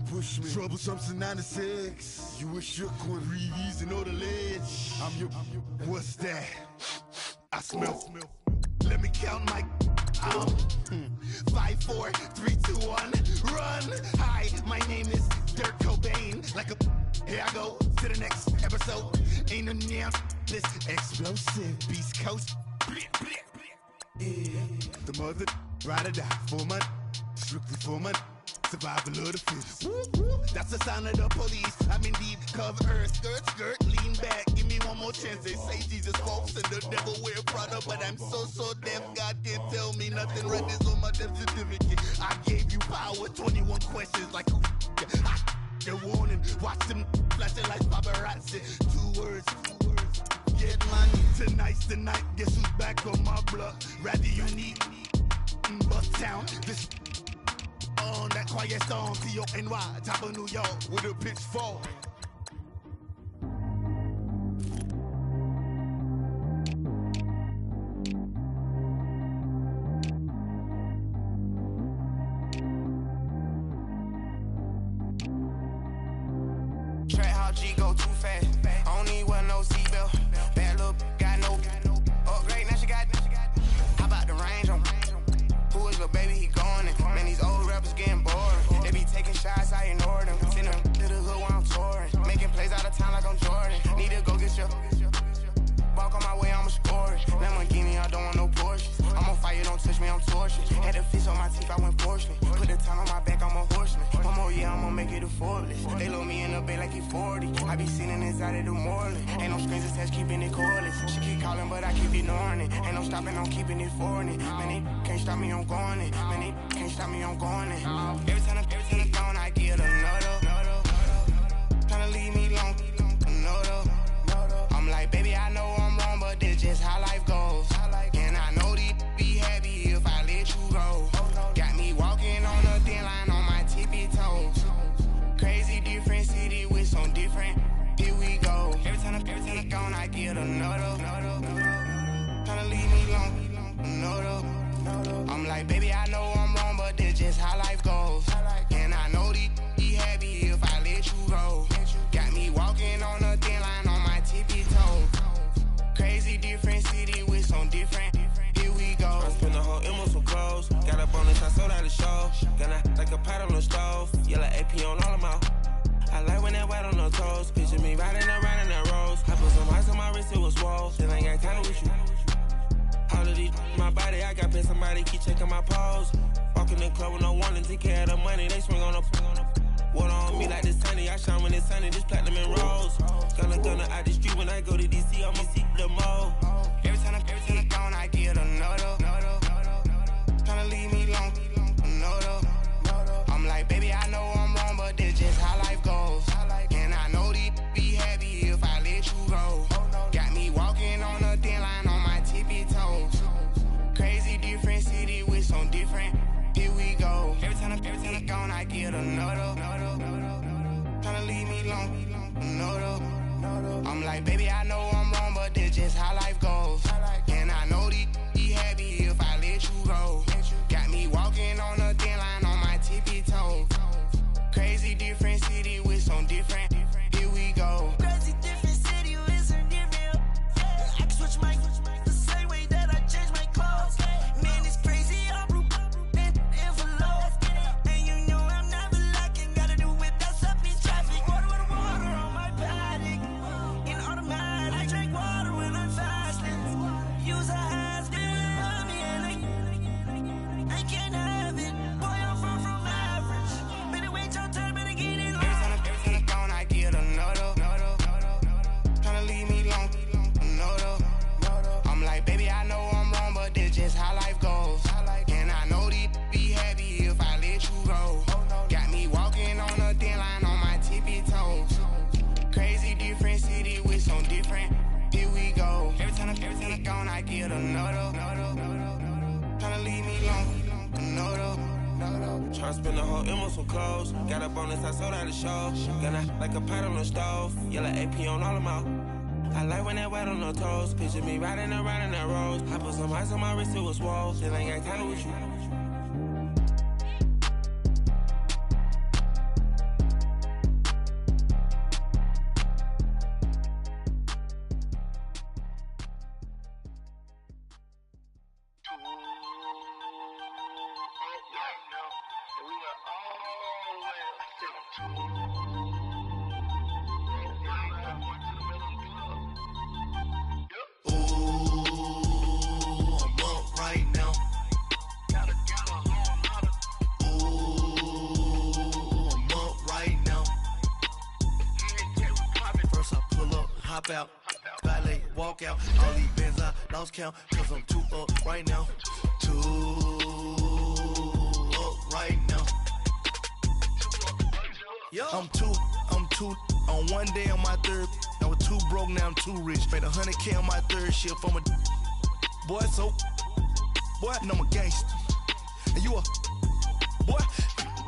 push me. Troublesome since 96. You a shook one, breathe easy, know the ledge. I'm your, what's that? I smell. Let me count my 5, 4, 3, 2, 1, run. Hi, my name is Dirk Cobain. Like a, here I go to the next episode. Ain't no damn this explosive Beast Coast. Yeah. The mother ride or die for my, strictly for my. Survival of the fittest. That's the sign of the police. I'm indeed cover earth, skirt, lean back. Give me one more chance. They say Jesus walks and the devil wear Prada, but I'm so deaf. God can't tell me nothing. Read this on my death certificate. I gave you power. 21 questions like the warning. Watch them flashing like paparazzi. 2 words. Get money. Tonight's the night. Guess who's back on my block? Rather unique. Bust town. This. On that quiet storm, T-O-N-Y, top of New York, with a pitchfork. Track how G go too fast. I don't need wear no seatbelt. Bad little got no upgrade. Now she got. How about the range on? Who is the baby? He going in. Man, these old rappers getting boring. They be taking shots, I ignore them. Send them to the hood while I'm touring. Making plays out of town like I'm Jordan. Need to go get your. Walk on my way, I'ma score it. Lamborghini, I don't want no Porsches. I'm on fire, don't touch me, I'm tortured. Had the fish on my teeth, I went porcelain. Put the time on my back, I'm a horseman. One more year, I'ma make it affordless. They load me in the bay like he 40. I be sitting inside of the Moreland. Ain't no screens attached, keeping it cordless. She keep calling, but I keep ignoring it. Ain't no stopping, I'm keeping it foreign. Man, they can't stop me, I'm going it. Man, they can't stop me, I'm going it. Every time I'm gone, I get another. Tryna leave me alone, another. I'm like, baby, I know I'm wrong, but this just how life goes. And I know these be happy if I let you go. Got me walking on a thin line on my tippy toes. Crazy different city with some different. Here we go. Every time I'm gone, I get another. Tryna leave me alone, another. I'm like, baby, I know I'm wrong, but this just how life goes. And I know these be happy if I let you go. Got me walking on a thin line on my tippy toes. Crazy different city with some different. Here we go. I spent the whole M on some clothes. Got up on this, I sold out the show. Gonna like a pot on the stove. Yellow AP on all of my. I like when that white on the toes. Picture me riding around in that rose. I put some ice on my wrist, it was swole. Still ain't got time with you. All of these, my body, I got paid somebody keep checking my pose. Walk in the club with no warning, take care of the money, they swing on the. Water on me like the sunny, I shine when it's sunny, this platinum and rose. Gonna out the street when I go to DC, I'ma seek the mo. Every time I'm gone, I get another. Tryna leave me alone, another. I'm like, baby, I know I'm wrong, but this just how life goes. And I know these be happy if I let you go. Got me walking on a thin line on my tippy toes. Crazy different city with some different. Here we go. Every time I'm gone, I get another. Tryna leave me alone, another. I'm like, baby, I know I'm wrong, but this just how life goes. And I know these be happy if I let you go. Got me walking on a thin line on my tippy toes. Crazy different city with some different. Here we go. Crazy different city with some different. I can switch my the same way that I change my clothes. Man, it's crazy. I'm and you know I'm never lacking. Gotta do it, that's up in traffic. Water on my paddock. In automatic, I drink water when I'm fasting. Use a ass, girl, me and I can't have it. Boy, I'm far from average. Better wait your turn, better get it. Every time I'm gone, I get another. Tryna leave me alone, another. I'm like, baby, I know I'm wrong, but this just how life goes. And I know these be happy if I let you go. Got me walking on a thin line on my tippy toes. Crazy different city with some different. Here we go. Every time I'm gone, I get another. Tryna leave me alone, another. Tryna spend the whole M on some clothes. Got up on this, I sold out the show. Gonna like a pot on the stove. Yellow AP on all of my. I like when that white on the toes. Picture me riding around in that rose. I put some ice on my wrist, it was swole. Still ain't got time with you. Out, ballet, walk out, all these bands I lost count, cause I'm too up right now, too up right now. I'm too, on one day on my third, I was too broke, now I'm too rich, made 100K on my third shift from a boy, so, boy, and I'm a gangster, and you a, boy,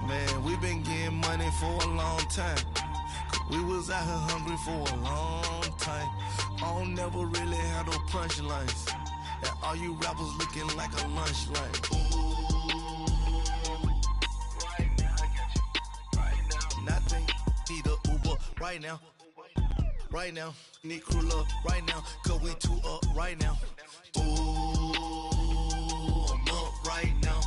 man, we been getting money for a long time. We was out here hungry for a long time. I don't never really have no punchlines. And all you rappers looking like a lunch line. Ooh, right now, I got you. Right now. Nothing, need a Uber right now. Right now, need crew love right now. Cause we too up right now. Ooh, I'm up right now.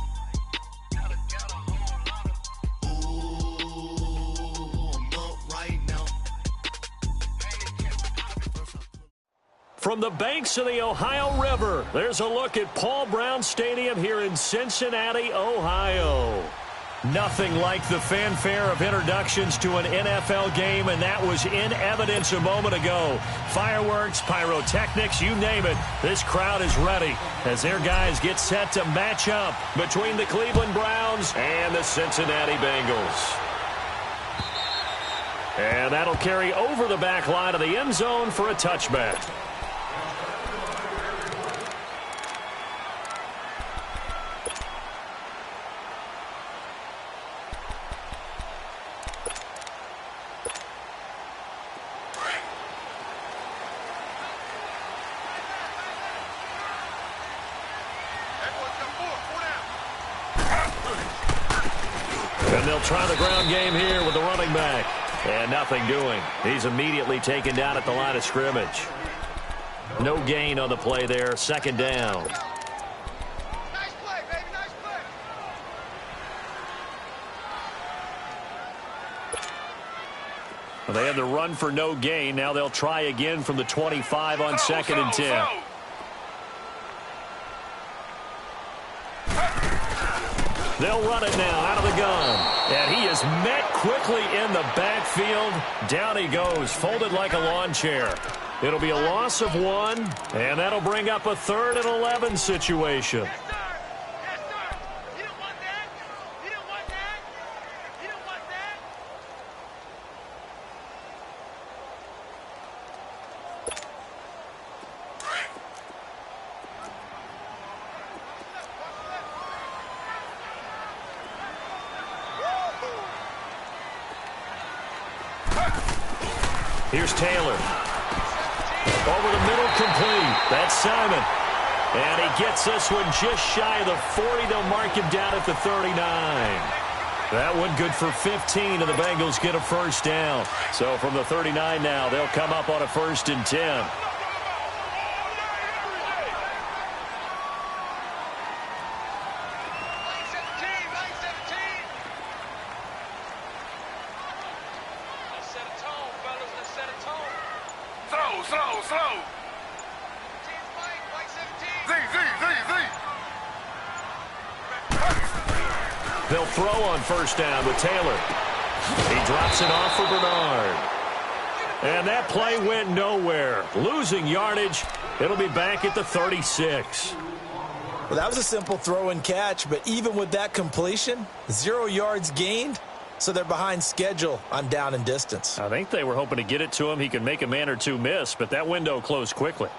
From the banks of the Ohio River, there's a look at Paul Brown Stadium here in Cincinnati, Ohio. Nothing like the fanfare of introductions to an NFL game, and that was in evidence a moment ago. Fireworks, pyrotechnics, you name it. This crowd is ready as their guys get set to match up between the Cleveland Browns and the Cincinnati Bengals. And that'll carry over the back line of the end zone for a touchback. They'll try the ground game here with the running back. And nothing doing. He's immediately taken down at the line of scrimmage. No gain on the play there. Second down. Nice play, baby. Nice play. Well, they had the run for no gain. Now they'll try again from the 25 on second and 10. They'll run it now out of the gun. And he is met quickly in the backfield. Down he goes, folded like a lawn chair. It'll be a loss of 1, and that'll bring up a 3rd and 11 situation. Yes, sir. Yes, sir. You don't want that. You don't want that. You don't want that. Here's Taylor. Over the middle, complete. That's Simon. And he gets this one just shy of the 40. They'll mark him down at the 39. That one good for 15, and the Bengals get a first down. So from the 39 now, they'll come up on a 1st and 10. They'll throw on first down with Taylor. He drops it off for Bernard. And that play went nowhere. Losing yardage. It'll be back at the 36. Well, that was a simple throw and catch, but even with that completion, 0 yards gained, so they're behind schedule on down and distance. I think they were hoping to get it to him. He could make a man or two miss, but that window closed quickly.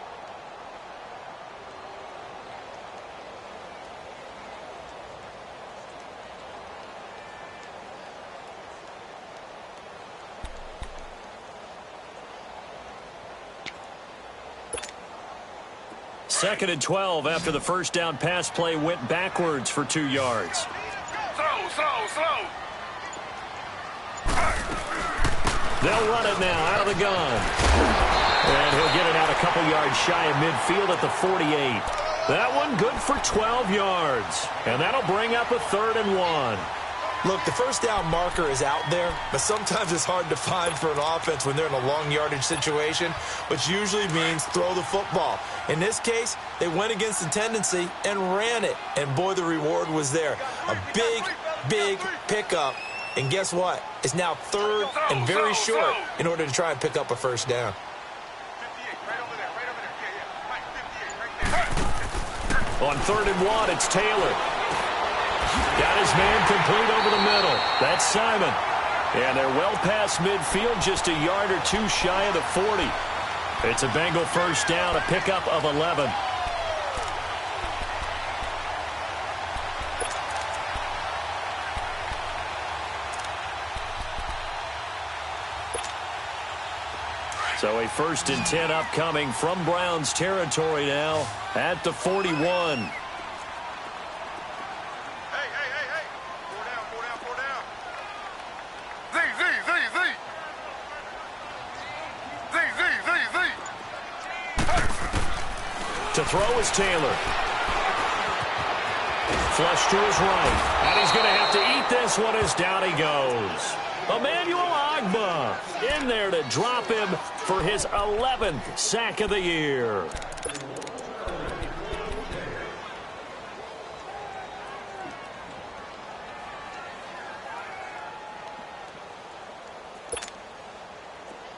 Second and 12 after the first down pass play went backwards for 2 yards. Slow. They'll run it now out of the gun. And he'll get it out a couple yards shy of midfield at the 48. That one good for 12 yards. And that'll bring up a 3rd and 1. Look, the first down marker is out there, but sometimes it's hard to find for an offense when they're in a long yardage situation, which usually means throw the football. In this case, they went against the tendency and ran it, and boy, the reward was there. A big, big pickup, and guess what? It's now third and very short in order to try and pick up a first down. On 3rd and 1, it's Taylor. Got his man complete over the middle. That's Simon. And they're well past midfield, just a yard or two shy of the 40. It's a Bengal first down, a pickup of 11. So a 1st and 10 upcoming from Browns territory now at the 41. To throw is Taylor. Flush to his right. And he's going to have to eat this one as down he goes. Emmanuel Agba in there to drop him for his 11th sack of the year.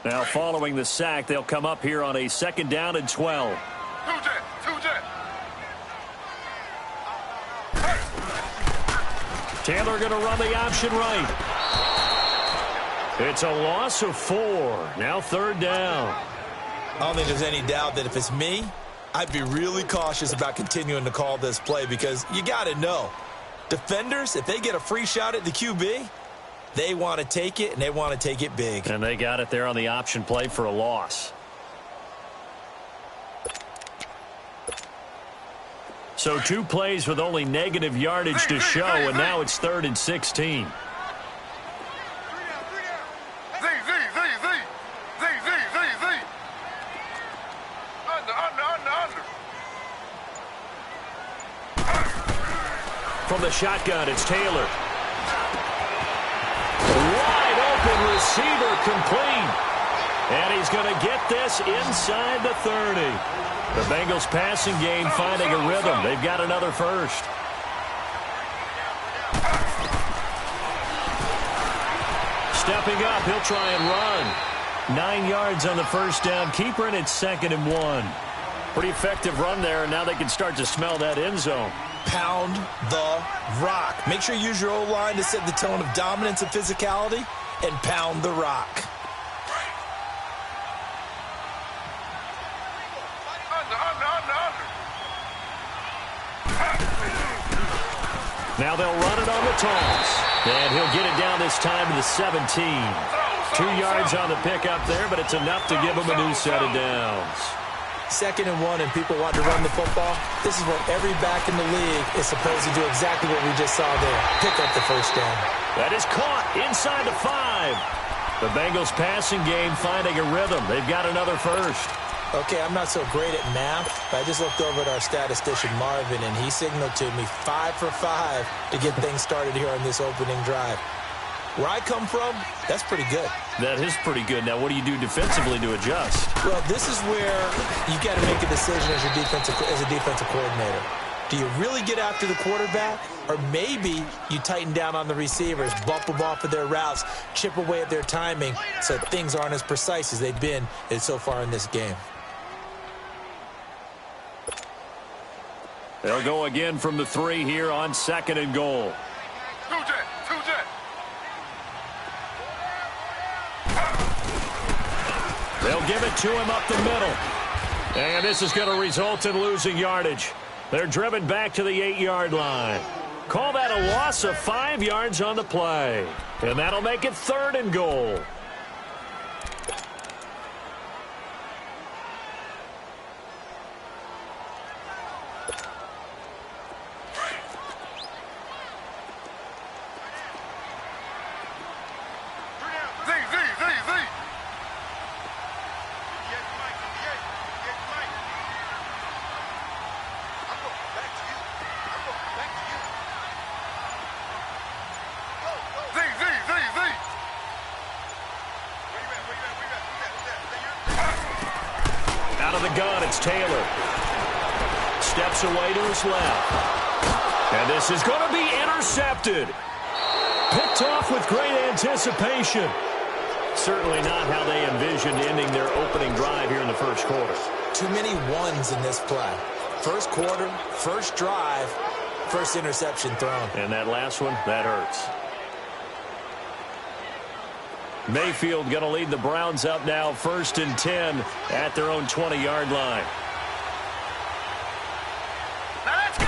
Now following the sack, they'll come up here on a 2nd down and 12. Taylor going to run the option right. It's a loss of 4. Now 3rd down. I don't think there's any doubt that if it's me, I'd be really cautious about continuing to call this play because you got to know, defenders, if they get a free shot at the QB, they want to take it, and they want to take it big. And they got it there on the option play for a loss. So 2 plays with only negative yardage to show, and now it's 3rd and 16. From the shotgun, it's Taylor. Wide open receiver complete. And he's going to get this inside the 30. The Bengals passing game finding a rhythm. They've got another first. Stepping up, he'll try and run. 9 yards on the first down. Keeper, and it's 2nd and 1. Pretty effective run there, and now they can start to smell that end zone. Pound the rock. Make sure you use your O-line to set the tone of dominance and physicality, and pound the rock. Now they'll run it on the toss. And he'll get it down this time to the 17. 2 yards on the pickup there, but it's enough to give him a new set of downs. 2nd and 1 and people want to run the football. This is where every back in the league is supposed to do exactly what we just saw there. Pick up the first down. That is caught inside the 5. The Bengals passing game finding a rhythm. They've got another first. Okay, I'm not so great at math, but I just looked over at our statistician Marvin, and he signaled to me 5 for 5 to get things started here on this opening drive. Where I come from, that's pretty good. That is pretty good. Now, what do you do defensively to adjust? Well, this is where you got to make a decision as a defensive coordinator. Do you really get after the quarterback? Or maybe you tighten down on the receivers, bump them off of their routes, chip away at their timing so things aren't as precise as they've been so far in this game. They'll go again from the 3 here on 2nd and goal. They'll give it to him up the middle. And this is going to result in losing yardage. They're driven back to the 8-yard line. Call that a loss of 5 yards on the play. And that'll make it 3rd and goal. of the gun, it's Taylor. Steps away to his left. And this is going to be intercepted. Picked off with great anticipation. Certainly not how they envisioned ending their opening drive here in the first quarter. Too many ones in this play. First quarter, first drive, first interception thrown. And that last one, that hurts. Mayfield going to lead the Browns up now, 1st and 10 at their own 20-yard line. Now let's go.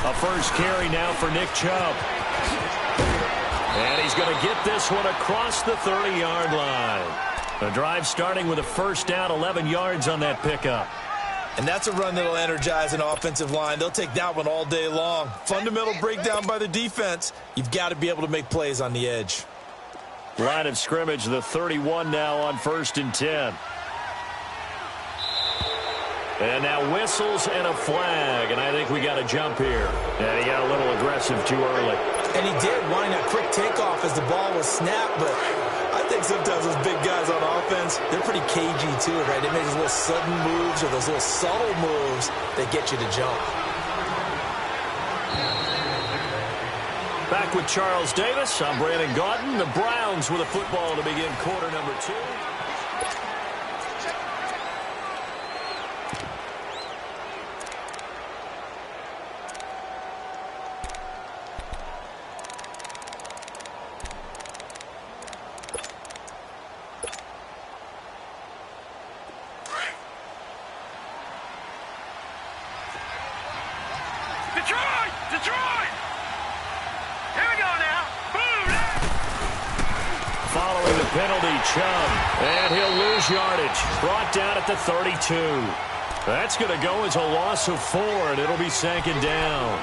A first carry now for Nick Chubb. And he's going to get this one across the 30-yard line. The drive starting with a first down, 11 yards on that pickup. And that's a run that'll energize an offensive line. They'll take that one all day long. Fundamental breakdown by the defense. You've got to be able to make plays on the edge. Line of scrimmage, the 31 now on 1st and 10. And now whistles and a flag, and I think we got a jump here. And he got a little aggressive too early. And he did, wanting a quick takeoff as the ball was snapped, but I think sometimes those big guys on offense, they're pretty cagey too, right? They make those little sudden moves or those little subtle moves that get you to jump. Back with Charles Davis, I'm Brandon Gaudin. The Browns with a football to begin quarter number 2. Detroit! Here we go now. Boom! Following the penalty, Chubb. And he'll lose yardage. Brought down at the 32. That's going to go as a loss of 4, and it'll be second down.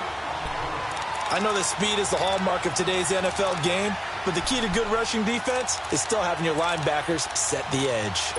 I know that speed is the hallmark of today's NFL game, but the key to good rushing defense is still having your linebackers set the edge.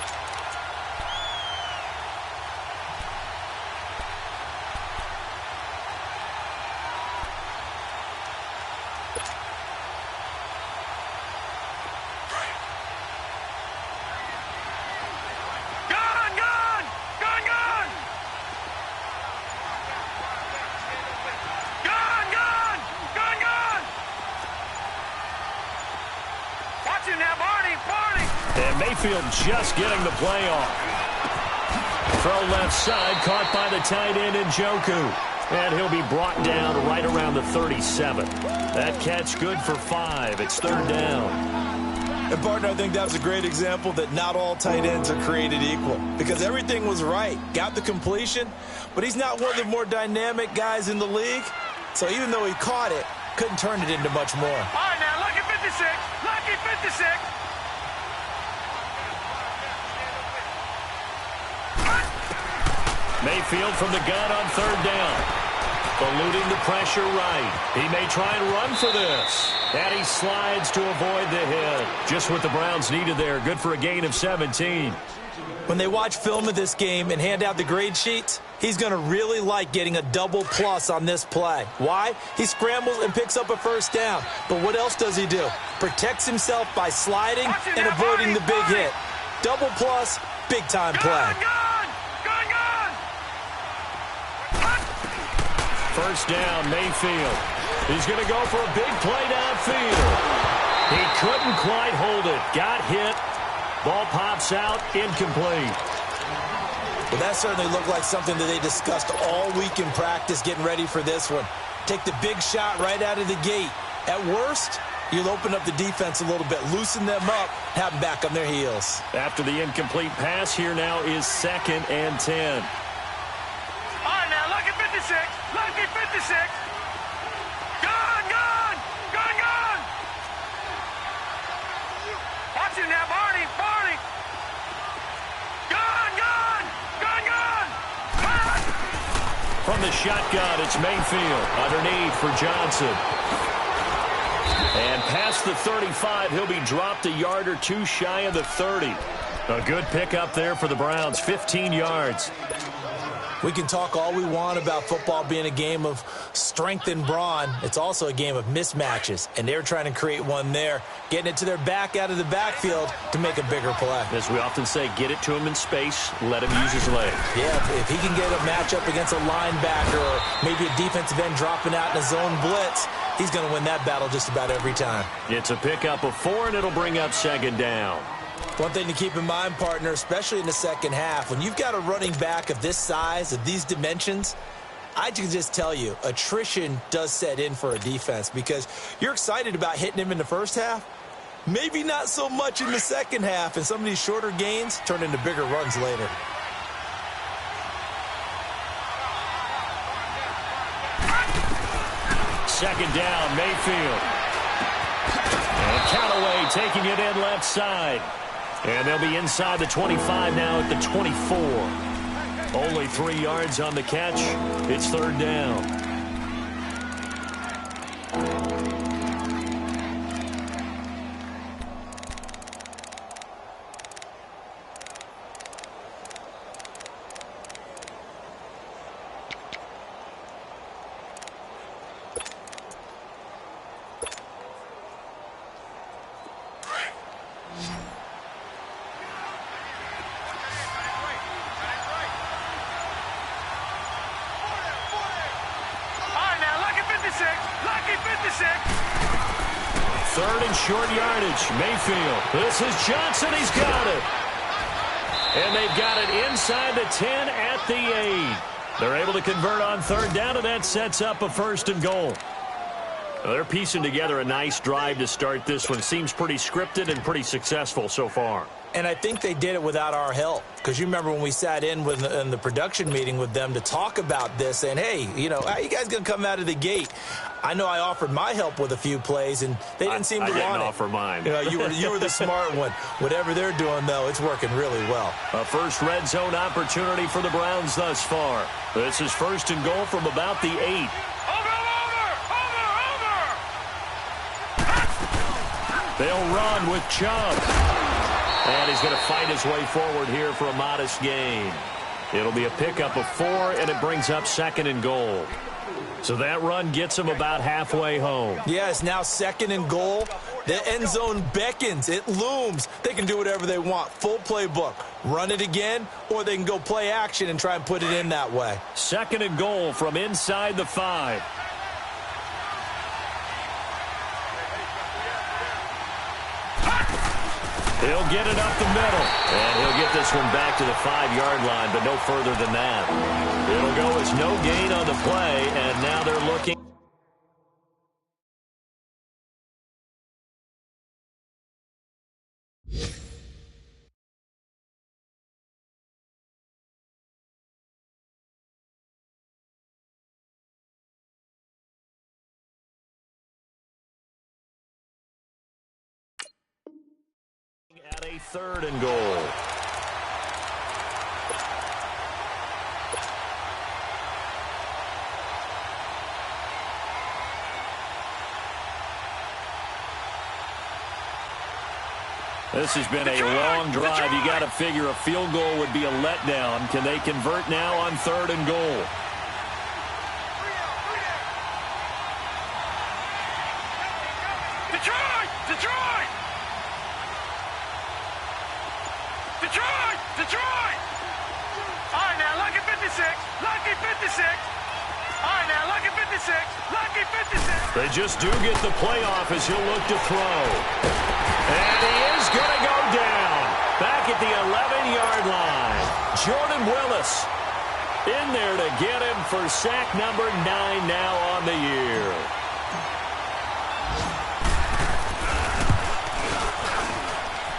And Mayfield just getting the play off. Throw left side, caught by the tight end Njoku. And he'll be brought down right around the 37. That catch good for 5. It's 3rd down. And, partner, I think that was a great example that not all tight ends are created equal. Because everything was right. Got the completion, but he's not one of the more dynamic guys in the league. So even though he caught it, couldn't turn it into much more. All right, now, lucky 56. Lucky 56. Mayfield from the gun on 3rd down. Eluding the pressure right. He may try and run for this. And he slides to avoid the hit. Just what the Browns needed there. Good for a gain of 17. When they watch film of this game and hand out the grade sheets, he's going to really like getting a double plus on this play. Why? He scrambles and picks up a first down. But what else does he do? Protects himself by sliding and avoiding the big hit. Double plus, big-time play. First down, Mayfield. He's going to go for a big play downfield. He couldn't quite hold it. Got hit. Ball pops out, incomplete. Well, that certainly looked like something that they discussed all week in practice getting ready for this one. Take the big shot right out of the gate. At worst, you'll open up the defense a little bit, loosen them up, have them back on their heels. After the incomplete pass, here now is 2nd and 10. All right, now, lucky 56. Lucky 56. Gone! Watch him now, Barney. Gone! From the shotgun, it's Mayfield. Underneath for Johnson. And past the 35, he'll be dropped a yard or 2 shy of the 30. A good pickup there for the Browns, 15 yards. We can talk all we want about football being a game of strength and brawn. It's also a game of mismatches, and they're trying to create one there, getting it to their back out of the backfield to make a bigger play. As we often say, get it to him in space, let him use his legs. Yeah, if he can get a matchup against a linebacker or maybe a defensive end dropping out in a zone blitz, he's going to win that battle just about every time. It's a pickup of 4, and it'll bring up second down. One thing to keep in mind, partner, especially in the second half, when you've got a running back of this size, of these dimensions, I can just tell you, attrition does set in for a defense because you're excited about hitting him in the first half, maybe not so much in the second half, and some of these shorter gains turn into bigger runs later. Second down, Mayfield. And Callaway taking it in left side. And they'll be inside the 25 now at the 24. Only 3 yards on the catch. It's third down. Third and short yardage. Mayfield. This is Johnson. He's got it. And they've got it inside the 10 at the 8. They're able to convert on third down, and that sets up a first and goal. Well, they're piecing together a nice drive to start this one. Seems pretty scripted and pretty successful so far. And I think they did it without our help. Because you remember when we sat in the production meeting with them to talk about this, and hey, you know, how you guys going to come out of the gate? I know I offered my help with a few plays, and they didn't seem to want it. I didn't offer mine. You know, you were the smart one. Whatever they're doing, though, it's working really well. A first red zone opportunity for the Browns thus far. This is first and goal from about the 8. They'll run with Chubb. And he's going to fight his way forward here for a modest gain. It'll be a pickup of 4, and it brings up second and goal. So that run gets him about halfway home. Yeah, it's now second and goal. The end zone beckons. It looms. They can do whatever they want. Full playbook. Run it again, or they can go play action and try and put it in that way. Second and goal from inside the 5. He'll get it up the middle, and he'll get this one back to the 5-yard line, but no further than that. It'll go as no gain on the play, and now they're looking. At a third and goal. This has been a long drive. You got to figure a field goal would be a letdown. Can they convert now on third and goal? Detroit! Detroit! Detroit! Detroit! All right, now, lucky 56. Lucky 56. All right, now, lucky 56. Lucky 56. They just do get the playoff as he'll look to throw. And he is going to go down. Back at the 11-yard line. Jordan Willis in there to get him for sack number 9 now on the year.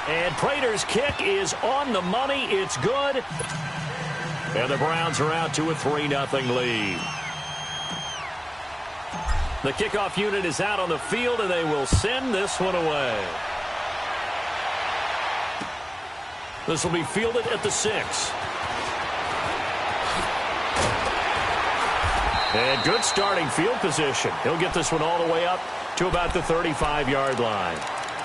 And Prater's kick is on the money. It's good. And the Browns are out to a 3-0 lead. The kickoff unit is out on the field, and they will send this one away. This will be fielded at the 6. And good starting field position. He'll get this one all the way up to about the 35-yard line.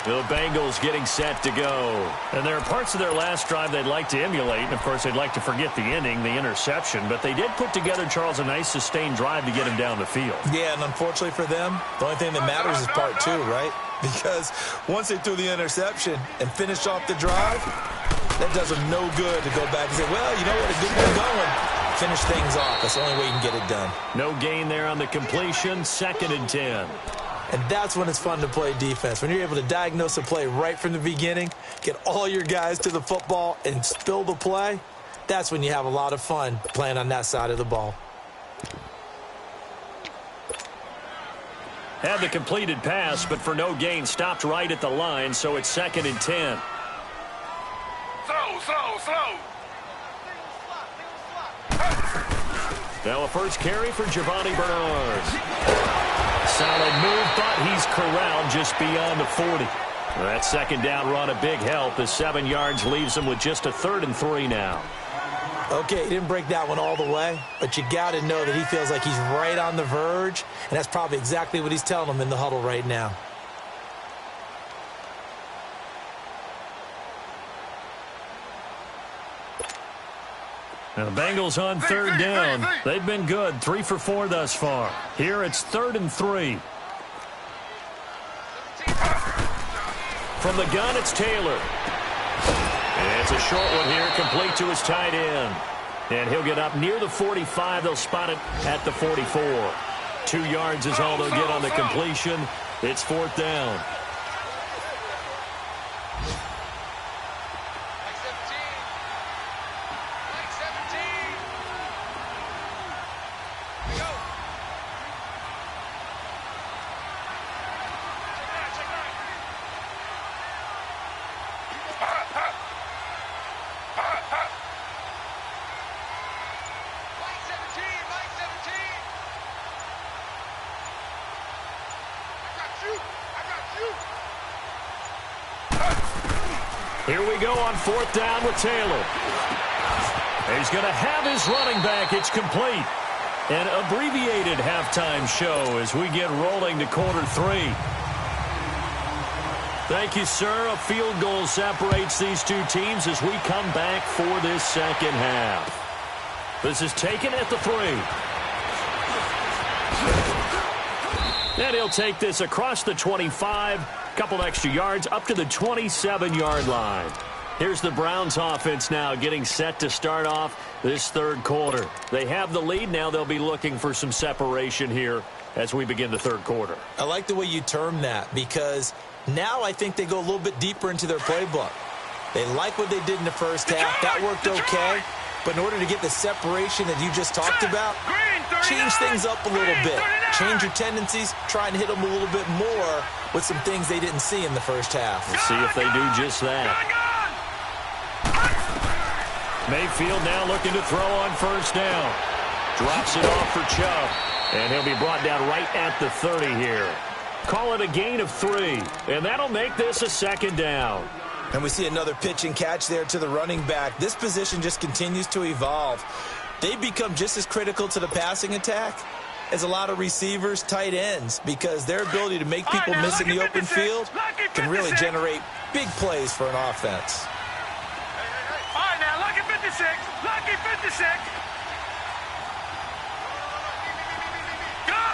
The Bengals getting set to go. And there are parts of their last drive they'd like to emulate. And, of course, they'd like to forget the ending, the interception. But they did put together, Charles, a nice sustained drive to get him down the field. Yeah, and unfortunately for them, the only thing that matters is part two, right? Because once they threw the interception and finished off the drive, that does them no good to go back and say, well, you know what, a good one going. Finish things off. That's the only way you can get it done. No gain there on the completion. 2nd and 10. And that's when it's fun to play defense. When you're able to diagnose a play right from the beginning, get all your guys to the football and spill the play, that's when you have a lot of fun playing on that side of the ball. Had the completed pass, but for no gain, stopped right at the line, so it's 2nd and 10. Slow. Now a first carry for Giovanni Bernard. Solid move, but he's corralled just beyond the 40. That second down run a big help. The 7 yards leaves him with just a 3rd and 3 now. Okay, he didn't break that one all the way, but you got to know that he feels like he's right on the verge, and that's probably exactly what he's telling them in the huddle right now. Now the Bengals on 3rd down. They've been good, 3 for 4 thus far. Here it's 3rd and 3. From the gun, it's Taylor. It's a short one here, complete to his tight end. And he'll get up near the 45. They'll spot it at the 44. 2 yards is all they'll get on the completion. It's 4th down. Here we go on 4th down with Taylor. He's going to have his running back. It's complete. An abbreviated halftime show as we get rolling to quarter 3. Thank you, sir. A field goal separates these two teams as we come back for this second half. This is taken at the 3. And he'll take this across the 25. Couple extra yards up to the 27-yard line. Here's the Browns offense now getting set to start off this 3rd quarter. They have the lead. Now they'll be looking for some separation here as we begin the 3rd quarter. I like the way you term that because now I think they go a little bit deeper into their playbook. They like what they did in the first half. That worked okay. But in order to get the separation that you just talked about, change things up a little bit. Change your tendencies, try and hit them a little bit more with some things they didn't see in the first half. We'll see if they do just that. Mayfield now looking to throw on 1st down. Drops it off for Chubb. And he'll be brought down right at the 30 here. Call it a gain of 3. And that'll make this a 2nd down. And we see another pitch and catch there to the running back. This position just continues to evolve. They become just as critical to the passing attack as a lot of receivers, tight ends, because their ability to make people miss in the open field can really generate big plays for an offense. All right, now, lucky 56. Lucky 56. Gone.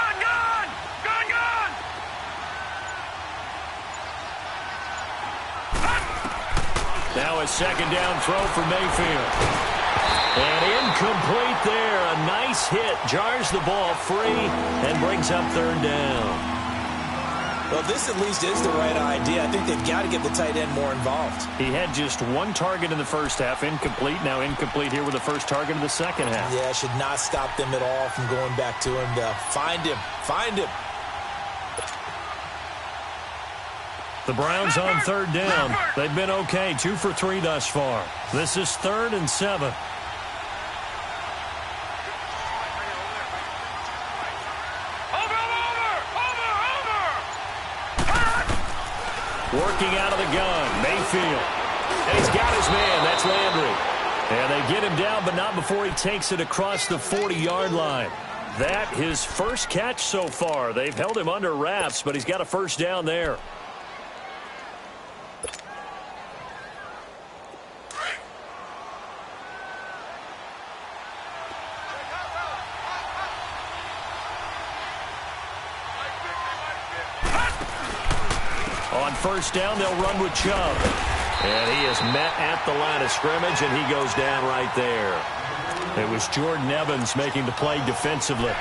Now a 2nd down throw for Mayfield. And incomplete there. A nice hit. Jars the ball free and brings up 3rd down. Well, this at least is the right idea. I think they've got to get the tight end more involved. He had just 1 target in the first half. Incomplete. Now incomplete here with the first target of the second half. Yeah, should not stop them at all from going back to him. Find him. The Browns on 3rd down. They've been okay. 2 for 3 thus far. This is 3rd and 7. Working out of the gun, Mayfield. And he's got his man. That's Landry. And they get him down, but not before he takes it across the 40-yard line. That his first catch so far. They've held him under wraps, but he's got a 1st down there. On first down, they'll run with Chubb. And he is met at the line of scrimmage, and he goes down right there. It was Jordan Evans making the play defensively.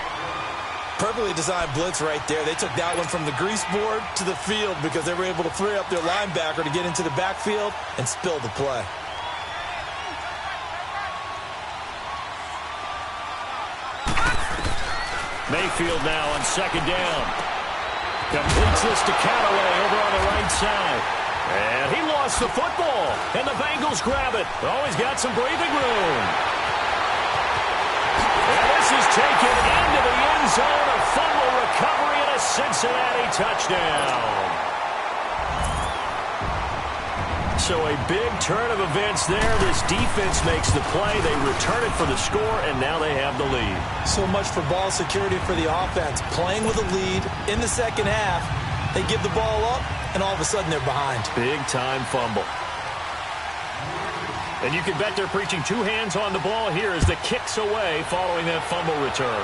Perfectly designed blitz right there. They took that one from the grease board to the field because they were able to free up their linebacker to get into the backfield and spill the play. Mayfield now on second down. Completes this to Callaway over on the right side. And he lost the football. And the Bengals grab it. Oh, he's got some breathing room. And this is taken into the end zone. A fumble recovery and a Cincinnati touchdown. So a big turn of events there. This defense makes the play. They return it for the score, and now they have the lead. So much for ball security for the offense. Playing with a lead in the second half. They give the ball up, and all of a sudden they're behind. Big-time fumble. And you can bet they're preaching two hands on the ball here as the kick's away following that fumble return.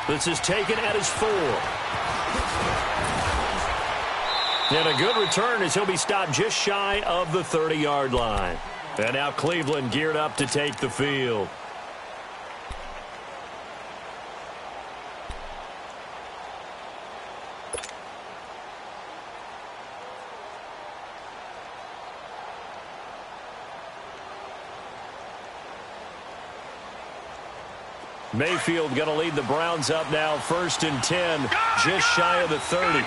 This is taken at his 4. And a good return as he'll be stopped just shy of the 30-yard line. And now Cleveland geared up to take the field. Mayfield going to lead the Browns up now, 1st and 10, just shy of the 30.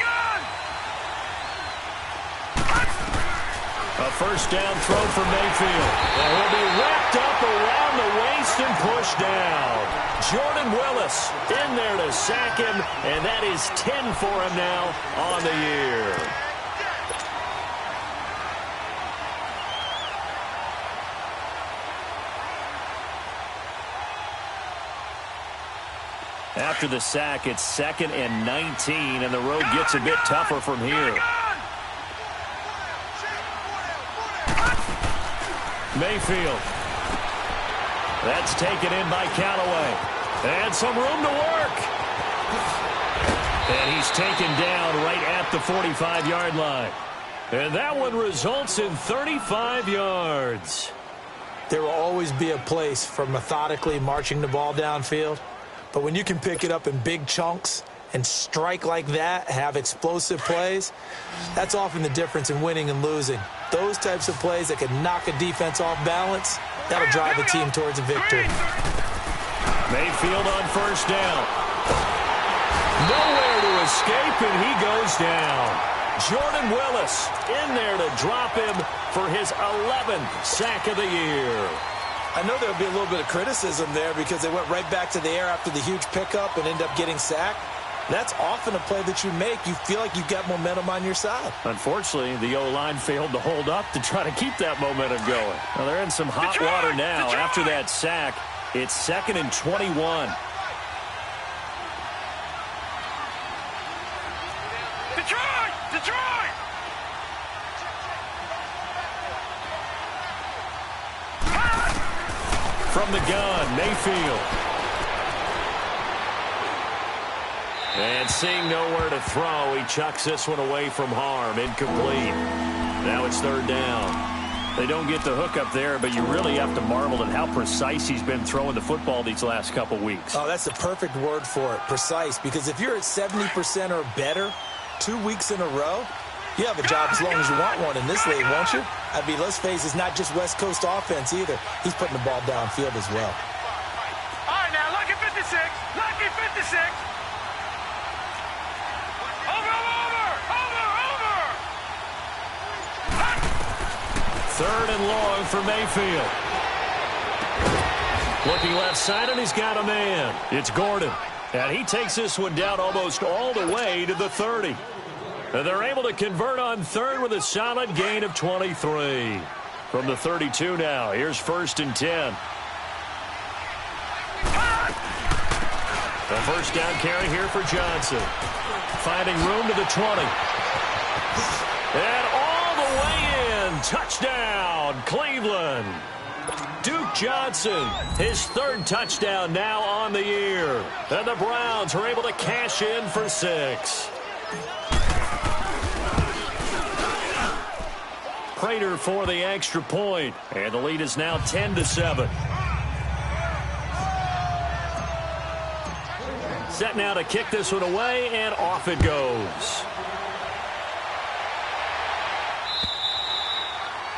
A first down throw for Mayfield. And he'll be wrapped up around the waist and pushed down. Jordan Willis in there to sack him, and that is 10 for him now on the year. After the sack, it's 2nd and 19, and the road gets a bit tougher from here. Mayfield. That's taken in by Callaway. And some room to work. And he's taken down right at the 45-yard line. And that one results in 35 yards. There will always be a place for methodically marching the ball downfield. But when you can pick it up in big chunks and strike like that, have explosive plays, that's often the difference in winning and losing. Those types of plays that can knock a defense off balance, that'll drive a team towards a victory. Mayfield on first down. Nowhere to escape, and he goes down. Jordan Willis in there to drop him for his 11th sack of the year. I know there'll be a little bit of criticism there because they went right back to the air after the huge pickup and end up getting sacked. That's often a play that you make. You feel like you've got momentum on your side. Unfortunately, the O-line failed to hold up to try to keep that momentum going. Well, they're in some hot water now. After that sack, it's 2nd and 21. Detroit! Detroit! From the gun, Mayfield. And seeing nowhere to throw, he chucks this one away from harm. Incomplete. Now it's 3rd down. They don't get the hook up there, but you really have to marvel at how precise he's been throwing the football these last couple weeks. Oh, that's the perfect word for it, precise. Because if you're at 70% or better 2 weeks in a row, you have a job as long as you want one in this league, won't you? I mean, let's face it, it's not just West Coast offense either. He's putting the ball downfield as well. All right, now, lucky 56. Lucky 56. Third and long for Mayfield. Looking left side, and he's got a man. It's Gordon. And he takes this one down almost all the way to the 30. And they're able to convert on 3rd with a solid gain of 23. From the 32 now, here's 1st and 10. A first down carry here for Johnson. Finding room to the 20. touchdown, Cleveland. Duke Johnson, his 3rd touchdown now on the year. And the Browns are able to cash in for 6. Prater for the extra point, and the lead is now 10-7. Set now to kick this one away, and off it goes.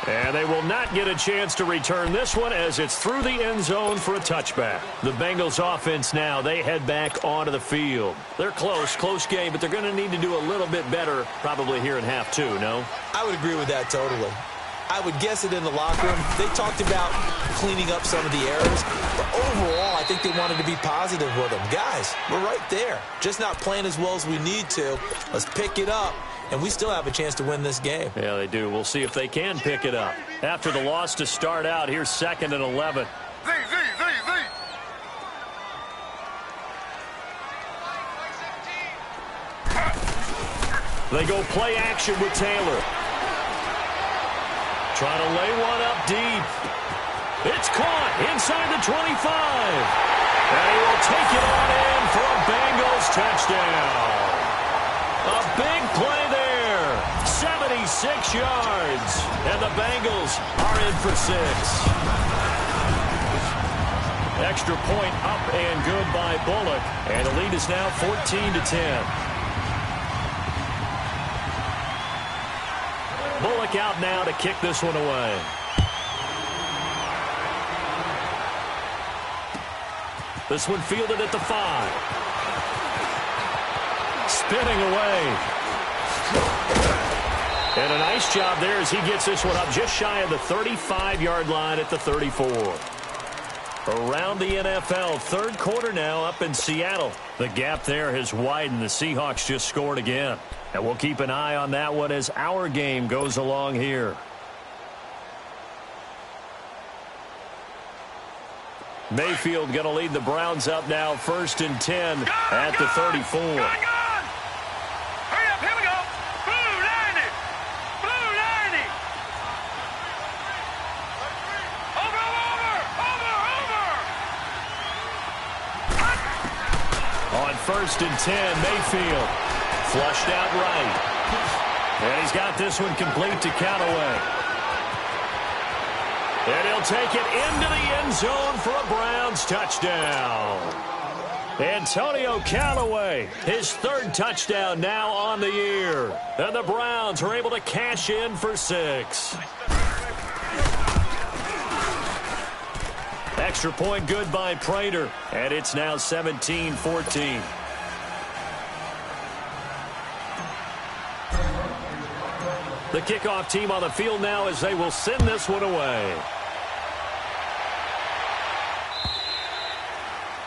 And they will not get a chance to return this one as it's through the end zone for a touchback. The Bengals offense now, they head back onto the field. They're close game, but they're going to need to do a little bit better probably here in half 2, no? I would agree with that totally. I would guess it in the locker room. They talked about cleaning up some of the errors, but overall, I think they wanted to be positive with them. Guys, we're right there. Just not playing as well as we need to. Let's pick it up, and we still have a chance to win this game. Yeah, they do. We'll see if they can pick it up. After the loss to start out, here's 2nd and 11. They go play action with Taylor. Trying to lay one up deep. It's caught inside the 25. And he will take it on in for a Bengals touchdown. A big play there. 76 yards. And the Bengals are in for 6. Extra point up and good by Bullock. And the lead is now 14-10. Bullock out now to kick this one away. This one fielded at the 5. Spinning away. And a nice job there as he gets this one up just shy of the 35-yard line at the 34. Around the NFL, 3rd quarter now up in Seattle. The gap there has widened. The Seahawks just scored again. And we'll keep an eye on that one as our game goes along here. Mayfield going to lead the Browns up now 1st and 10 at the 34. Hurry up, here we go. Blue 90. Blue 90. Over. On 1st and 10, Mayfield. Flushed out right. And he's got this one complete to Callaway. And he'll take it into the end zone for a Browns touchdown. Antonio Callaway, his 3rd touchdown now on the year. And the Browns are able to cash in for 6. Extra point good by Prater. And it's now 17-14. The kickoff team on the field now as they will send this one away.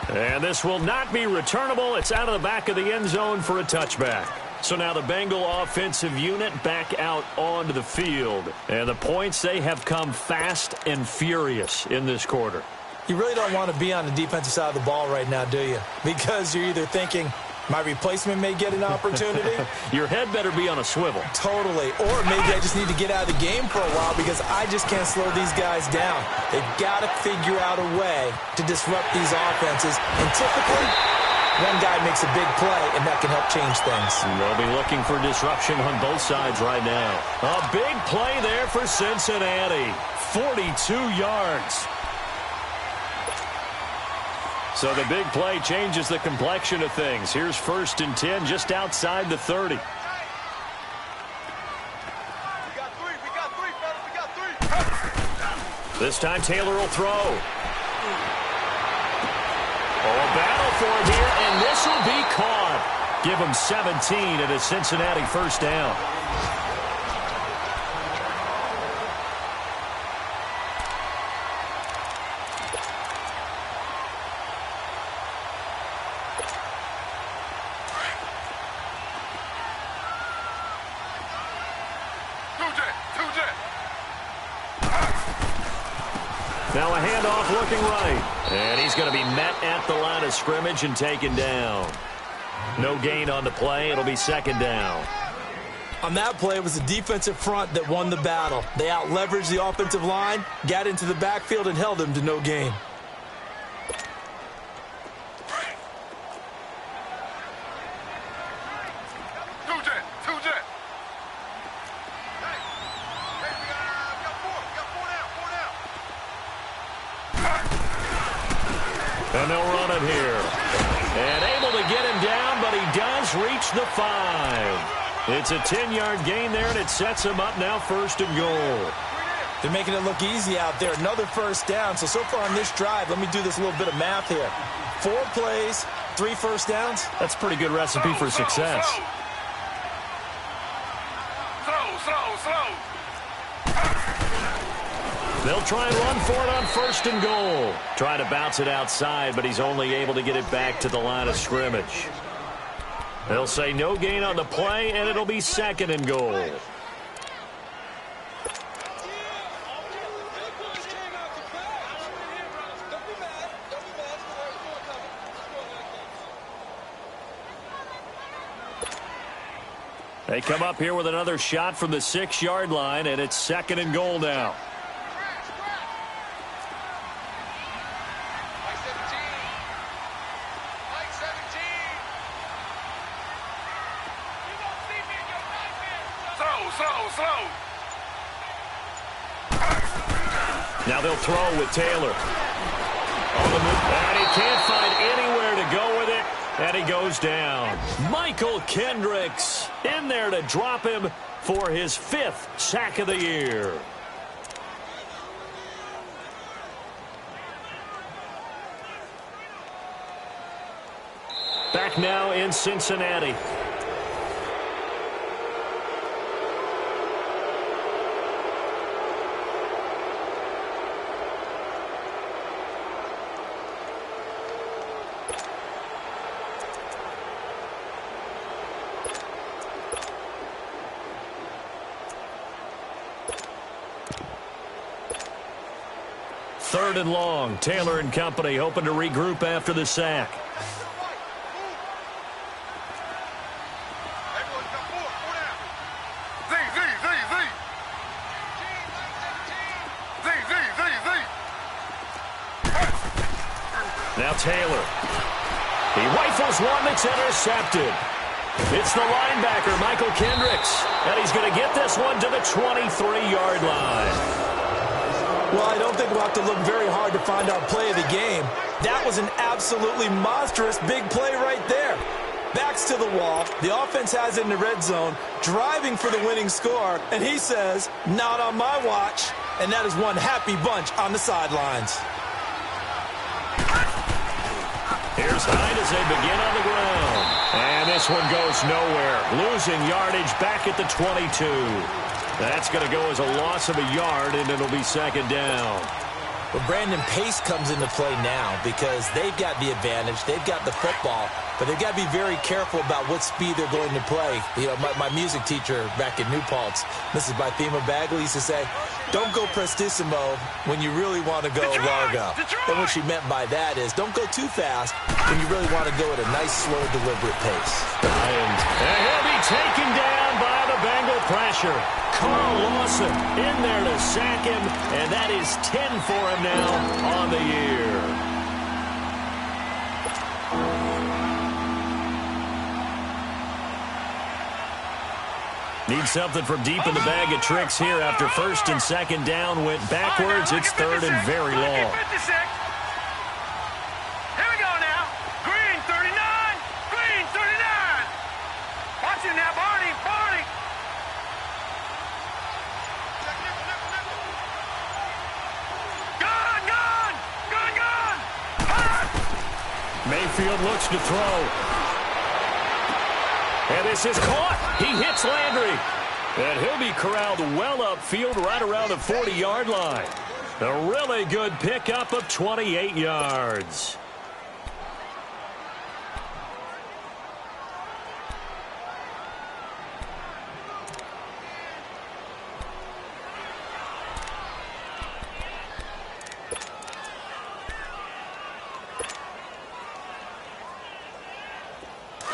And this will not be returnable. It's out of the back of the end zone for a touchback. So now the Bengal offensive unit back out onto the field. And the points, they have come fast and furious in this quarter. You really don't want to be on the defensive side of the ball right now, do you? Because you're either thinking, my replacement may get an opportunity. Your head better be on a swivel. Totally. Or maybe I just need to get out of the game for a while because I just can't slow these guys down. They've got to figure out a way to disrupt these offenses. And typically, one guy makes a big play, and that can help change things. They'll be looking for disruption on both sides right now. A big play there for Cincinnati. 42 yards. So the big play changes the complexion of things. Here's 1st and 10 just outside the 30. We got three, fellas. We got 3. This time Taylor will throw. A battle for it here, and this will be caught. Give him 17 at a Cincinnati 1st down. Now a handoff looking right. And he's going to be met at the line of scrimmage and taken down. No gain on the play. It'll be 2nd down. On that play, it was the defensive front that won the battle. They out-leveraged the offensive line, got into the backfield, and held them to no gain. And they'll run it here. And able to get him down, but he does reach the 5. It's a 10-yard gain there, and it sets him up now 1st and goal. They're making it look easy out there. Another 1st down. So far on this drive, let me do this little bit of math here. 4 plays, 3 1st downs. That's a pretty good recipe for success. Slow. They'll try and run for it on 1st and goal. Try to bounce it outside, but he's only able to get it back to the line of scrimmage. They'll say no gain on the play, and it'll be 2nd and goal. They come up here with another shot from the 6-yard line, and it's 2nd and goal now. Slow. Now they'll throw with Taylor. On the move, and he can't find anywhere to go with it, and he goes down. Michael Kendricks in there to drop him for his 5th sack of the year. Back now in Cincinnati. Third and long. Taylor and company hoping to regroup after the sack. Now Taylor. He rifles one that's intercepted. It's the linebacker, Michael Kendricks. And he's going to get this one to the 23-yard line. Well, I don't think we'll have to look very hard to find our play of the game. That was an absolutely monstrous big play right there. Backs to the wall. The offense has it in the red zone, driving for the winning score. And he says, not on my watch. And that is one happy bunch on the sidelines. Here's Hyde as they begin on the ground. And this one goes nowhere. Losing yardage back at the 22. That's going to go as a loss of a yard, and it'll be 2nd down. Well, Brandon, pace comes into play now because they've got the advantage. They've got the football, but they've got to be very careful about what speed they're going to play. You know, my music teacher back in New Paltz, Mrs. Bythema Bagley, used to say, don't go prestissimo when you really want to go largo. And what she meant by that is don't go too fast when you really want to go at a nice, slow, deliberate pace. And he'll be taken down by the Bengal pressure. Carl Lawson in there to sack him, and that is 10 for him now on the year. Need something from deep in the bag of tricks here after 1st and 2nd down went backwards. It's 3rd and very long. Here we go now. Green 39. Green 39. Watch it now, Barney. Mayfield looks to throw. And this is caught. He hits Landry. And he'll be corralled well upfield right around the 40-yard line. A really good pickup of 28 yards.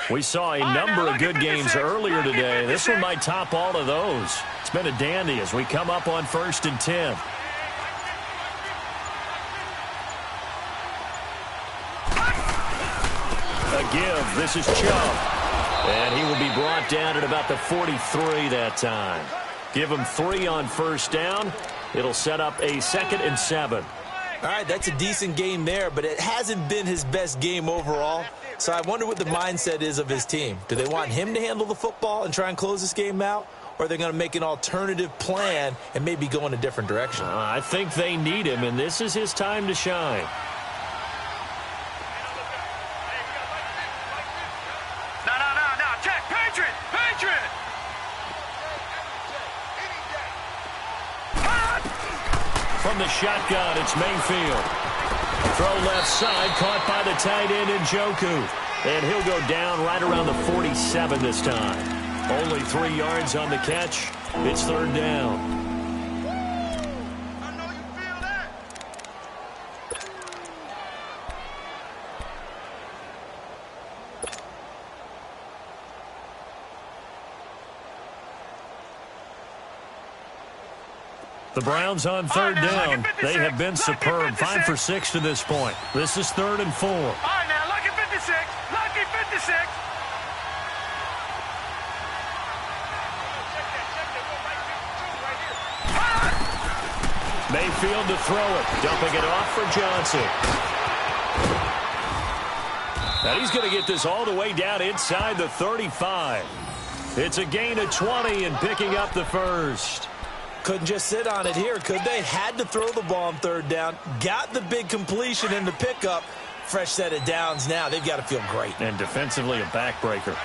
We saw a number of good games earlier today. This one might top all of those. It's been a dandy as we come up on 1st and 10. A give. This is Chubb. And he will be brought down at about the 43 that time. Give him 3 on 1st down. It'll set up a 2nd and 7. All right, that's a decent game there, but it hasn't been his best game overall. So I wonder what the mindset is of his team. Do they want him to handle the football and try and close this game out? Or are they going to make an alternative plan and maybe go in a different direction? I think they need him, and this is his time to shine. No. Check. Patriot. From the shotgun, it's Mayfield. Throw left side, caught by the tight end Njoku. And he'll go down right around the 47 this time. Only 3 yards on the catch. It's 3rd down. The Browns on 3rd down. They have been superb. 5 for 6 to this point. This is 3rd and 4. All right, now, lucky 56. Lucky 56. Mayfield to throw it. Dumping it off for Johnson. Now he's going to get this all the way down inside the 35. It's a gain of 20 and picking up the 1st. Couldn't just sit on it here, could they? Had to throw the ball on 3rd down. Got the big completion in the pickup. Fresh set of downs now. They've got to feel great. And defensively a backbreaker.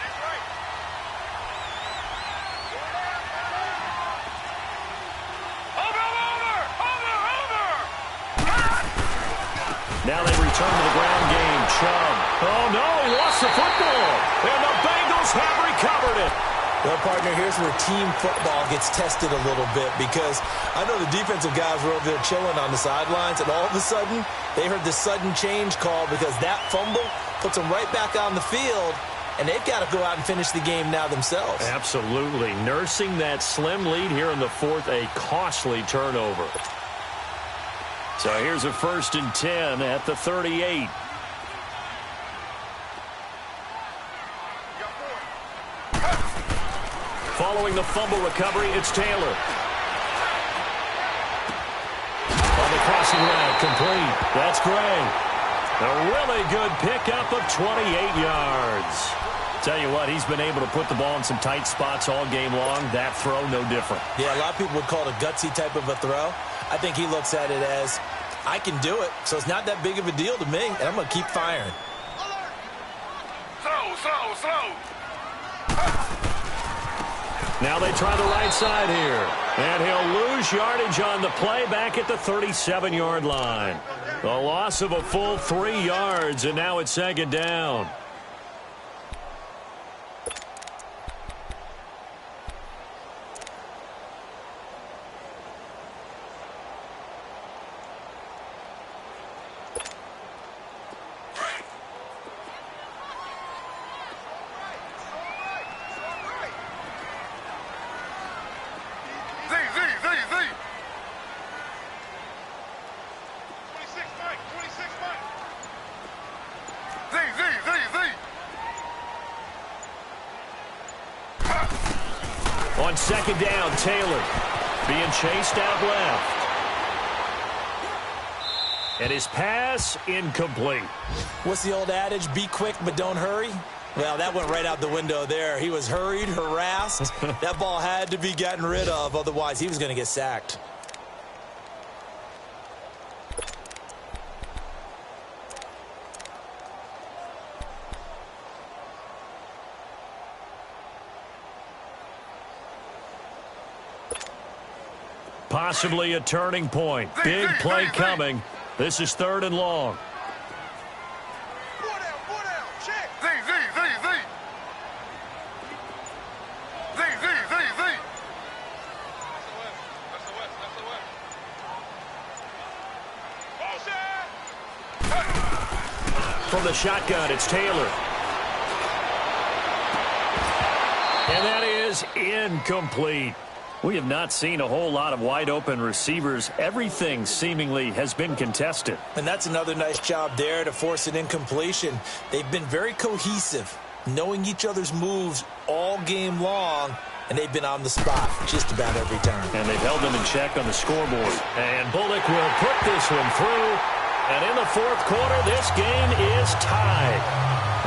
Now they return to the ground game. Chubb. Oh, no, he lost the football. And the Bengals have recovered it. Well, partner, here's where team football gets tested a little bit because I know the defensive guys were over there chilling on the sidelines, and all of a sudden, they heard the sudden change call because that fumble puts them right back on the field, and they've got to go out and finish the game now themselves. Absolutely. Nursing that slim lead here in the 4th, a costly turnover. So here's a 1st and 10 at the 38. Following the fumble recovery, it's Taylor. On the crossing route, complete. That's Gray. A really good pickup of 28 yards. Tell you what, he's been able to put the ball in some tight spots all game long. That throw, no different. Yeah, a lot of people would call it a gutsy type of a throw. I think he looks at it as, I can do it, so it's not that big of a deal to me, and I'm going to keep firing. Slow. Now they try the right side here. And he'll lose yardage on the play back at the 37-yard line. A loss of a full 3 yards, and now it's 2nd down. On 2nd down, Taylor being chased out left. And his pass incomplete. What's the old adage? Be quick, but don't hurry. Well, that went right out the window there. He was hurried, harassed. That ball had to be gotten rid of. Otherwise, he was going to get sacked. Possibly a turning point. Big play coming. This is 3rd and long. From the shotgun, it's Taylor. is incomplete. We have not seen a whole lot of wide-open receivers. Everything seemingly has been contested. And that's another nice job there to force an incompletion. They've been very cohesive, knowing each other's moves all game long, and they've been on the spot just about every time. And they've held them in check on the scoreboard. And Bullock will put this one through. And in the fourth quarter, this game is tied.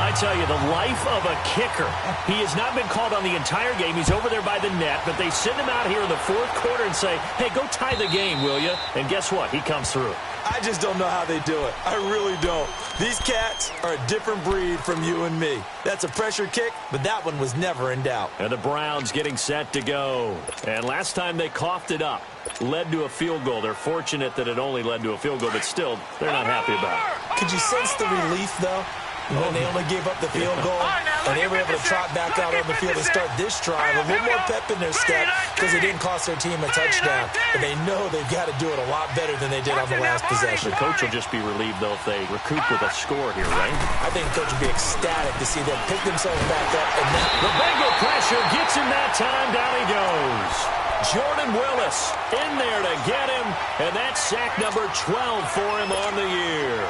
I tell you, the life of a kicker. He has not been called on the entire game. He's over there by the net, but they send him out here in the fourth quarter and say, hey, go tie the game, will you? And guess what? He comes through. I just don't know how they do it. I really don't. These cats are a different breed from you and me. That's a pressure kick, but that one was never in doubt. And the Browns getting set to go. And last time they coughed it up, led to a field goal. They're fortunate that it only led to a field goal, but still, they're not happy about it. Could you sense the relief, though? When they only gave up the field goal, and they were able to trot back out on the field and start this drive, a little more pep in their step because it didn't cost their team a touchdown. But they know they've got to do it a lot better than they did on the last possession. The coach will just be relieved, though, if they recoup with a score here, right? I think the coach will be ecstatic to see them pick themselves back up. And now the Bengal pressure gets him that time. Down he goes. Jordan Willis in there to get him, and that's sack number 12 for him on the year.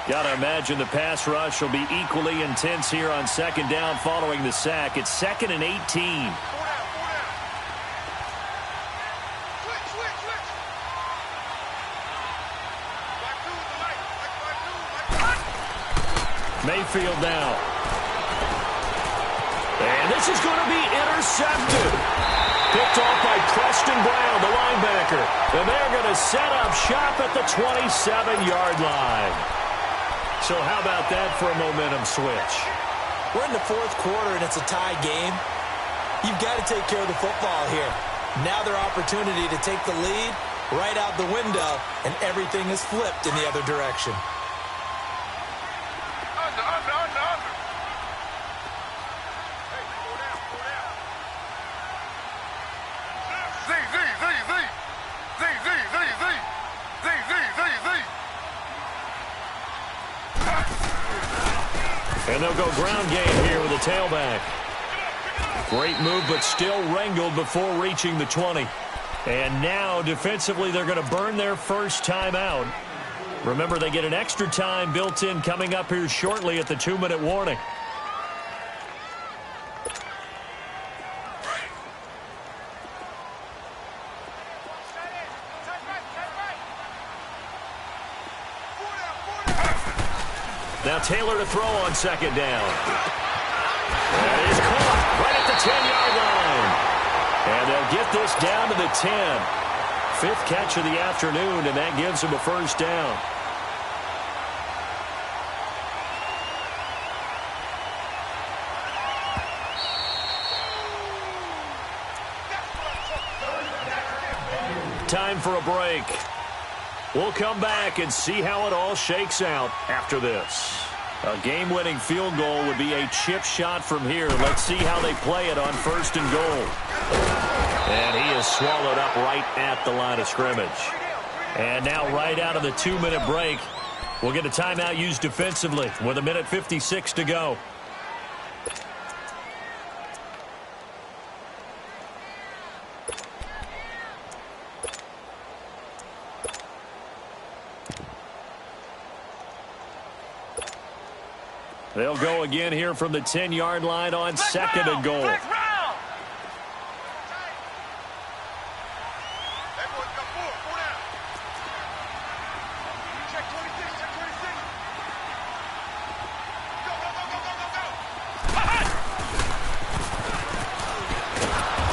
Got to imagine the pass rush will be equally intense here on second down following the sack. It's 2nd and 18. Mayfield now. And this is going to be intercepted. Picked off by Preston Brown, the linebacker. And they're going to set up shop at the 27-yard line. So how about that for a momentum switch? We're in the fourth quarter, and it's a tie game. You've got to take care of the football here. Now their opportunity to take the lead right out the window, and everything is flipped in the other direction. Under. Hey, go down. Z. And they'll go ground game here with a tailback. Great move, but still wrangled before reaching the 20. And now, defensively, they're going to burn their first time out. Remember, they get an extra time built in coming up here shortly at the 2-minute warning. Now Taylor to throw on second down. That is caught right at the 10-yard line. And they'll get this down to the 10. 5th catch of the afternoon, and that gives them a first down. Time for a break. We'll come back and see how it all shakes out after this. A game-winning field goal would be a chip shot from here. Let's see how they play it on 1st and goal. And he is swallowed up right at the line of scrimmage. And now right out of the 2-minute break, we'll get a timeout used defensively with 1:56 to go. They'll go again here from the 10-yard line on 2nd and goal.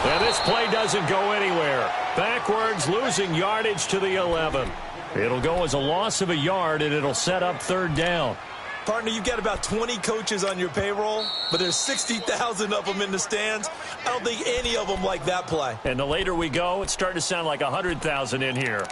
And this play doesn't go anywhere. Backwards, losing yardage to the 11. It'll go as a loss of a yard, and it'll set up 3rd down. Partner, you've got about 20 coaches on your payroll, but there's 60,000 of them in the stands. I don't think any of them like that play. And the later we go, it's starting to sound like 100,000 in here.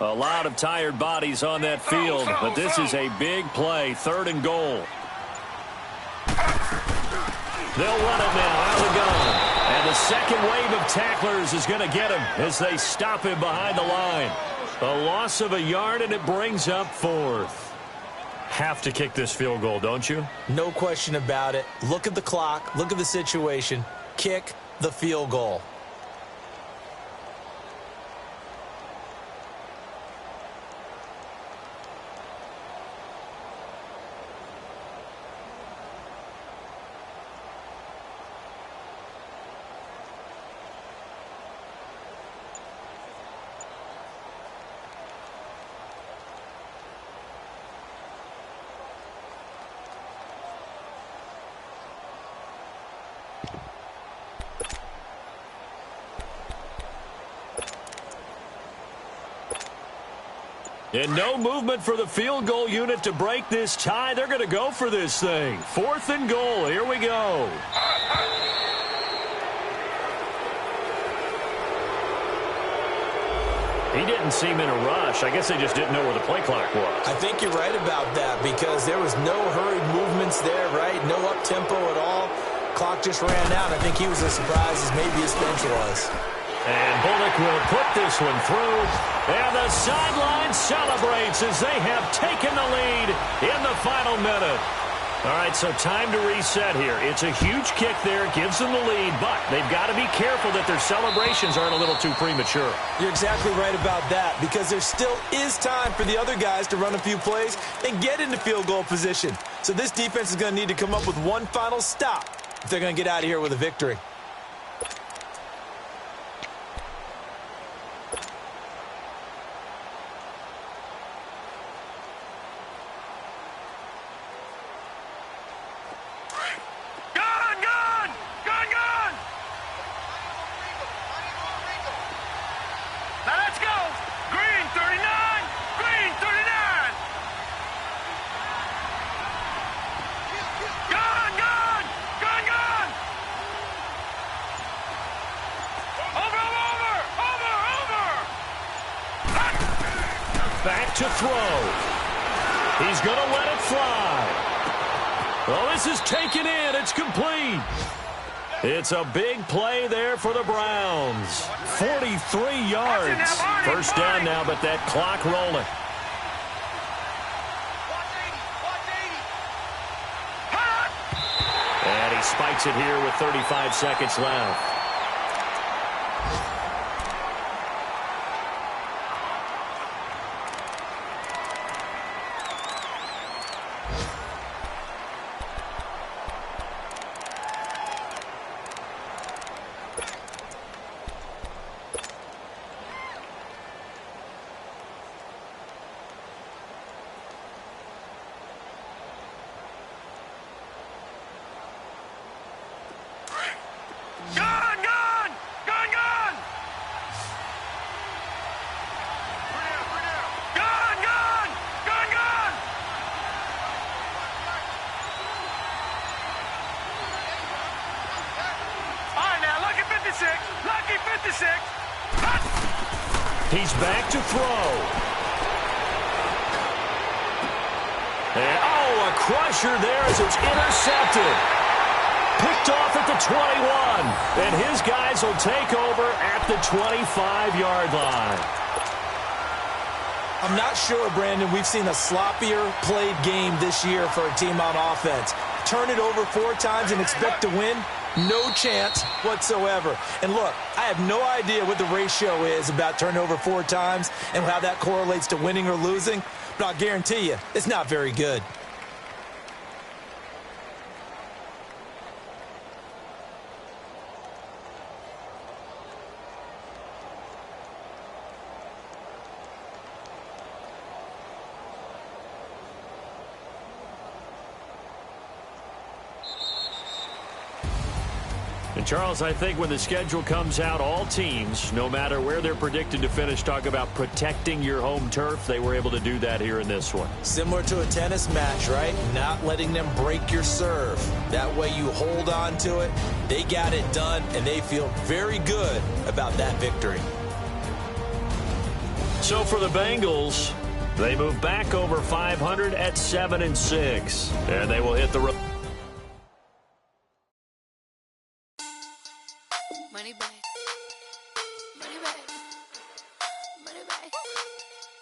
A lot of tired bodies on that field, but this is a big play, 3rd and goal. They'll run it now out of the gun. And the second wave of tacklers is going to get him as they stop him behind the line. A loss of a yard, and it brings up 4th. Have to kick this field goal, don't you? No question about it. Look at the clock. Look at the situation. Kick the field goal. And no movement for the field goal unit to break this tie. They're going to go for this thing. 4th and goal. Here we go. He didn't seem in a rush. I guess they just didn't know where the play clock was. I think you're right about that because there was no hurried movements there, right? No up-tempo at all. Clock just ran out. I think he was as surprised as maybe his bench was. And Bullock will put this one through. And the sideline celebrates as they have taken the lead in the final minute. All right, so time to reset here. It's a huge kick there, gives them the lead, but they've got to be careful that their celebrations aren't a little too premature. You're exactly right about that because there still is time for the other guys to run a few plays and get into field goal position. So this defense is going to need to come up with one final stop if they're going to get out of here with a victory. Back to throw. He's going to let it fly. Well, this is taken in. It's complete. It's a big play there for the Browns. 43 yards. First down now, but that clock rolling. And he spikes it here with 35 seconds left. He's back to throw. And, a crusher there as it's intercepted. Picked off at the 21. And his guys will take over at the 25-yard line. I'm not sure, Brandon, we've seen a sloppier played game this year for a team on offense. Turn it over 4 times and expect to win? No chance whatsoever. And look, I have no idea what the ratio is about turnover 4 times and how that correlates to winning or losing, but I'll guarantee you it's not very good. And Charles, I think when the schedule comes out, all teams, no matter where they're predicted to finish, talk about protecting your home turf. They were able to do that here in this one. Similar to a tennis match, right? Not letting them break your serve. That way you hold on to it. They got it done, and they feel very good about that victory. So for the Bengals, they move back over 500 at 7-6. And they will hit the road. Money back. Money back. Money back.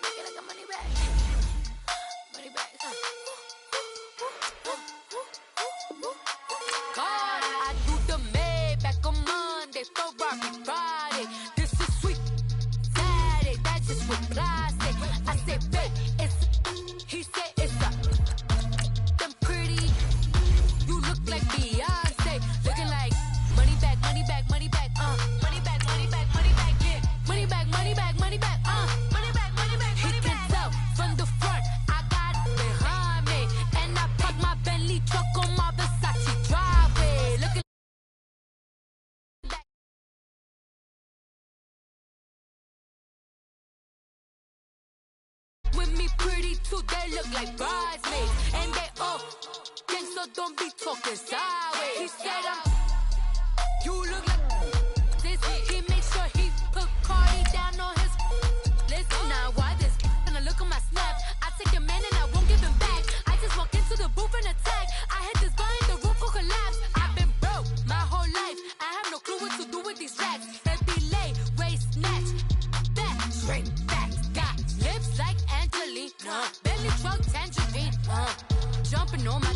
Make it like a money back. Money back. God, I do the Maybach on Monday, Ferrari Friday. This is sweet Saturday. That's just what I say. I say, babe, it's. He said it's a. Them pretty. You look like Beyonce. Looking like money back, money back, money back. Money back, money back, money back. Yeah. Money back, money back, money back. Money back, money back, money back. He can tell from the front. I got it behind me, and I park my Bentley truck on my Versace driveway. Looking. With me pretty too, they look like bridesmaids. And they all gangsta, don't be talking sideways. He said you look like this. He makes sure he put Cardi down on his list. Now why this? And I look at my snap. I take a man and I won't give him back. I just walk into the booth and attack. I hit this button, the roof will collapse. I've been broke my whole life. I have no clue what to do with these racks. Every lay, waist snatch, back, straight back. Got lips like Angelina, belly truck tangerine. Jumping on my,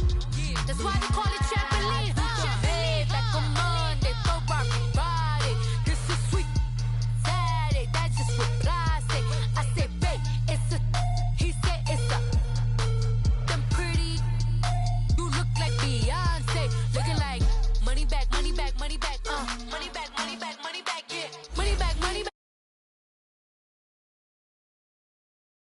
that's why they call it trampoline.